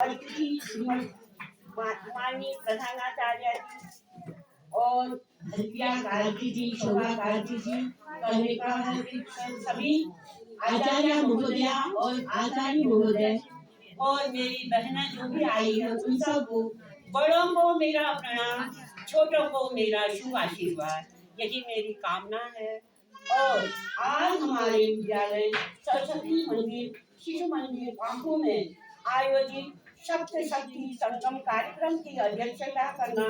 माननीय प्रधानाचार्य जी और दिव्या गायत्री जी, शोभा गायत्री जी, कनिका सभी आचार्य महोदया और आचार्य महोदय और मेरी बहनें जो भी आई है उन सबको, बड़ों को मेरा प्रणाम, छोटों को मेरा शुभ आशीर्वाद, यही मेरी कामना है। और आज हमारे विद्यालय सरस्वती मंदिर शिशु मंदिर पांखू में आयोजित सप्तशती संगम कार्यक्रम की अध्यक्षता करना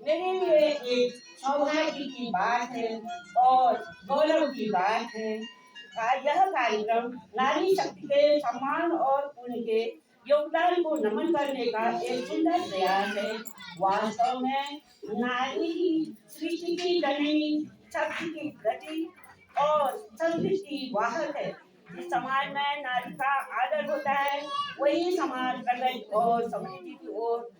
मेरे लिए एक सौभाग्य की बात है और गौरव की बात है। यह कार्यक्रम नारी शक्ति के सम्मान और उनके योगदान को नमन करने का एक सुंदर प्रयास है। वास्तव में नारी ही सृष्टि की जननी, शक्ति की गति और संस्कृति वाहक है। जिस समाज में नारी का आदर होता है वही समाज प्रगति और समृद्धि की ओर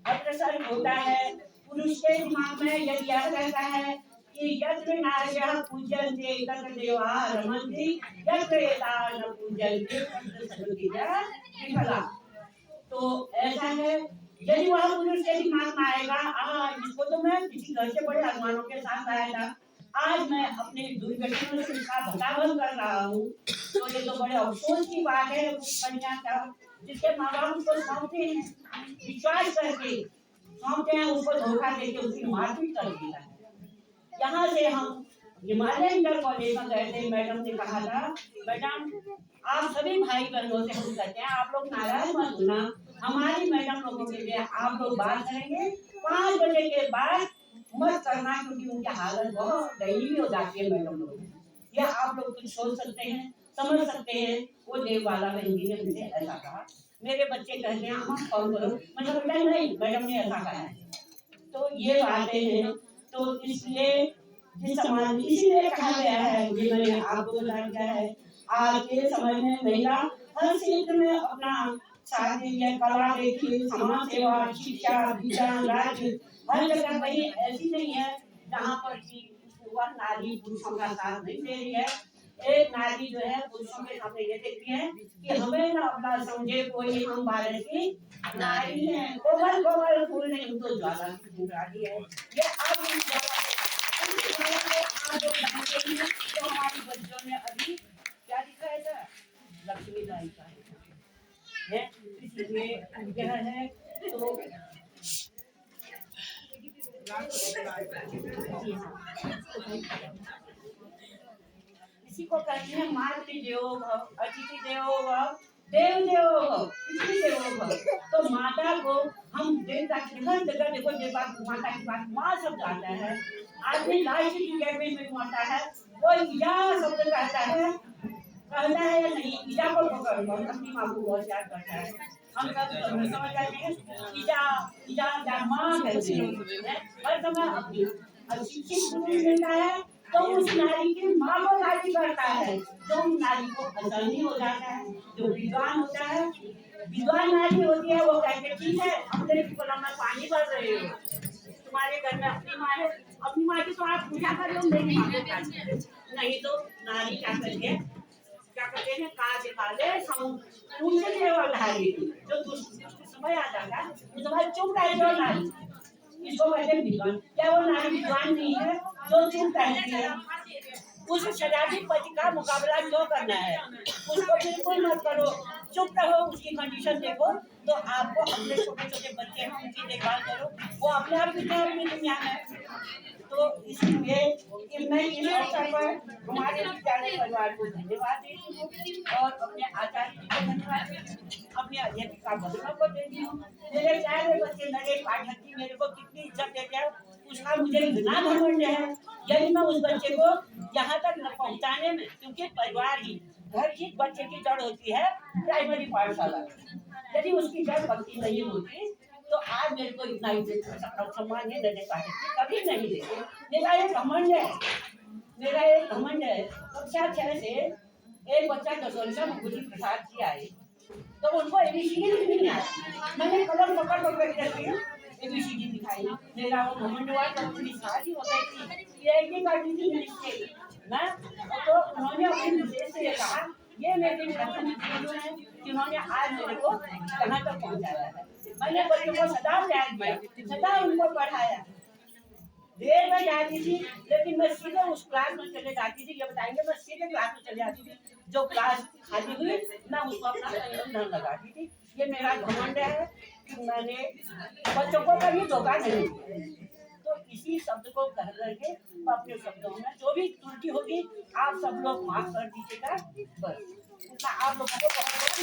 अग्रसर होता है। पुरुष के दिमाग में यदि यह रहता है कि यत्र नार्यः पूज्यन्ते तत्र देवाः रमन्ते, यत्र एताः न पूज्यन्ते तत्र सर्वविद्या विफला। तो ऐसा है, यदि वह पुरुष के दिमाग में आएगा, इसको तो मैं किसी घर से बड़े अरमानों के साथ आया था, आज मैं अपने दुर्घटना से इसका भगावन कर रहा हूँ, तो ये तो बड़े अफसोस की बात है। उस कन्या का जिसके माँ बाप उसको सौंपते हैं, विश्वास करके सौंपते हैं, उसको धोखा देके उसकी मारपीट कर देता है। यहाँ से हम हिमालय इंटर कॉलेज में गए थे, मैडम ने कहा था, मैडम आप सभी भाई बहनों से हम कहते हैं आप लोग नाराज मत होना, हमारी मैडम लोगों के लिए आप लोग बात करेंगे 5 बजे के बाद मत करना, क्योंकि उनकी हालत बहुत दयनीय हो जाती है मैडम लोग। या आप लोग कुछ सोच सकते हैं, समझ सकते हैं। वो देवबाला बहन जी ने मुझे ऐसा कहा। मेरे बच्चे कहते हैं हम कॉल करो, मतलब बेटा नहीं, मैडम ने ऐसा कहा है। तो ये बातें हैं। तो इसलिए जिस समाज इसीलिए कहा गया है, ये मैंने आपको बता दिया है, आज के समय में महिला हर क्षेत्र में अपना साथ दे, कला देखिए, समाज सेवा, शिक्षा, विज्ञान, राज्य, हर जगह वही ऐसी नहीं है जहाँ पर कि वह नारी पुरुषों का साथ नहीं दे रही है। एक नारी जो है पुरुषों के सामने ये देखती है कि हमें ना अपना समझे कोई, हम भारत की नारी है, कोमल कोमल फूल नहीं, उनको ज्वाला की बुराई है। ये अब तो हमारी बच्चों ने अभी क्या दिखाया था, लक्ष्मी बाई का है, इसलिए यह है। तो इसी को कहते हैं मातृ देवो भव, अतिथि देवो भव, देव देवो भव, इसी देवो भव। तो माता को हम देवता की हर जगह देखो, माता की बात माँ शब्द आता है। आदमी लाइफ की कैबिन में माता है, वो ईजा शब्द कहता है या नहीं, ईजा को पकड़ लो, अपनी माँ को बहुत प्यार करता है। हम सब समझ जाते हैं, ईजा ईजा माँ कहते हैं हर समय अपनी। अब शिक्षित पुरुष मिलता है तो उस नारी की माँ को गाली करता है, जो उस नारी को असहनीय हो जाता है। जो विद्वान होता है, विद्वान नारी होती है, वो कहते ठीक है, अपने कलम में पानी भर रहे हो, तुम्हारे घर में अपनी माँ है, अपनी माँ की तो आप पूजा कर लो, मेरी माँ को नहीं। तो नारी क्या करती है, क्या कहते हैं, काज काले ऊंचे लेवल धारी, जो समय आ जाता है उस समय चुप रह जाओ नारी, इसको कहते हैं विद्वान। क्या वो नारी विद्वान नहीं है जो चुप रहती है? उस शराबी पति का मुकाबला क्यों करना है, उसको बिल्कुल मत करो, चुप रहो, उसकी कंडीशन देखो। तो आपको अपने छोटे छोटे बच्चे हैं उनकी देखभाल करो, वो अपने आप की दुनिया में। तो इसलिए मैं इस अवसर पर हमारे विद्यालय परिवार को धन्यवाद देती हूँ और अपने आचार्य जी को धन्यवाद देती हूँ, अपने अध्यापिका बहनों को देती हूँ। मेरे प्यारे बच्चे नरेश पाठक जी मेरे को कितनी इज्जत देते हैं, उसका मुझे इतना घमंड है। यदि मैं उस बच्चे को यहाँ तक न पहुँचाने में, क्योंकि परिवार ही घर ही बच्चे की जड़ होती है, प्राइमरी पाठशाला, यदि उसकी जड़ पक्की नहीं होती तो आज मेरे को इतना सम्मान है देने का कभी नहीं देते। मेरा एक घमंड है, मेरा एक घमंड है। कक्षा 6 से एक बच्चा दसों मुखर्जी प्रसाद जी आए, तो उनको एबीसीडी नहीं आया, मैंने कलम पकड़ पकड़ के रखी एबीसीडी दिखाई। मेरा वो घमंड हुआ, तो अपनी शादी हो गई थी, ये एक ही करती थी ना, तो उन्होंने अपने विशेष से कहा ये मेरे लिए है जिन्होंने आज मेरे को कहाँ तक पहुँचाया है। मैंने बच्चों को सदा प्यार दिया, सदा उनको पढ़ाया। देर में जाती थी लेकिन मैं सीधे उस क्लास में चले जाती थी। ये बताएंगे मैं सीधे क्लास में चले जाती थी, जो क्लास खाली हुई मैं उसको अपना संयोजन लगाती थी। ये मेरा घमंड है कि मैंने बच्चों को कभी धोखा नहीं दिया। तो इसी शब्द को कह करके अपने शब्दों में जो भी त्रुटि होगी आप सब लोग माफ कर दीजिएगा। बस आप लोगों को बहुत